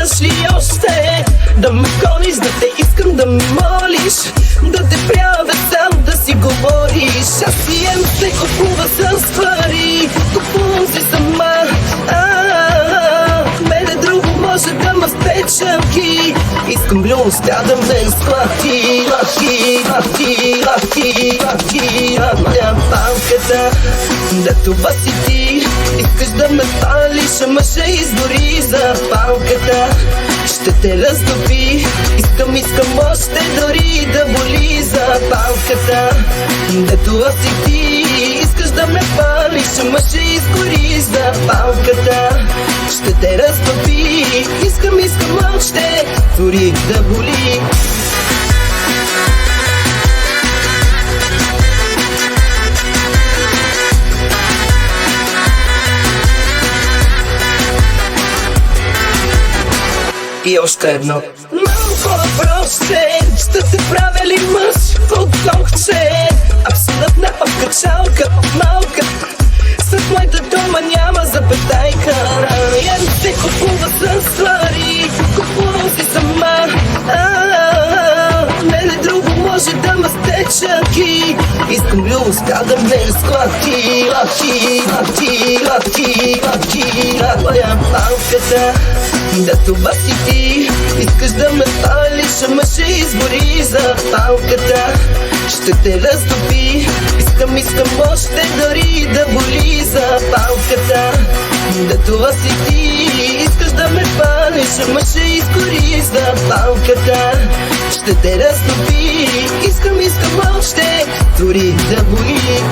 искаш ли още да ме гониш, да те искам да ме молиш, да те правя сам да си говориш. Аз си се купува с пари, купувам си сама. Мене друго може да ме впечатки. Искам блюзка да ме склати. Палката, да това си ти. Искаш да ме палиш, ама ще изгори за палката. Ще те раздоби. Искам още, дори да боли за палката. Да това си ти. Искаш да ме палиш, ама ще изгори за палката. Ще те раздоби. Искам още, дори да боли. И още едно. Малко проще, ще се правя ли мъж от лохче? Абсолютна папкачалка, малка. С моята дума няма запетайка. Я не се купува с пари, купувам си сама. Мене друго може да ме стечаки. Искам блюзка да ме склати. Моя палката, да това си ти. Искаш да ме палиш, ама ще изгори за палката. Ще те раздоби. Искам още, дори да боли за палката. Да това си ти. Искаш да ме палиш, ама ще изгори за палката. Ще те раздоби. Искам още, дори да боли.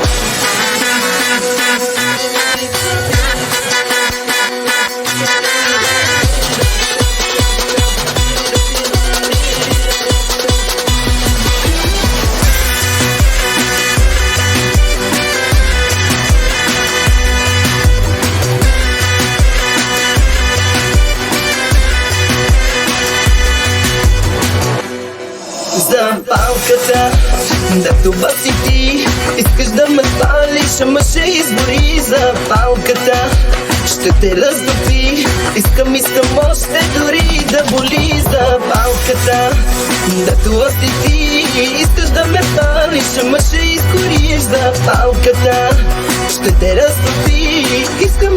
За палката, да това си ти. Искаш да ме палиш, ама ще изгори за палката. Ще те раздоби. Искам още, дори да боли за палката. Да това си ти. Искаш да ме палиш, ама ще изгориш за палката. Ще те раздоби. Искам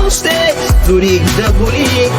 още, дори да боли.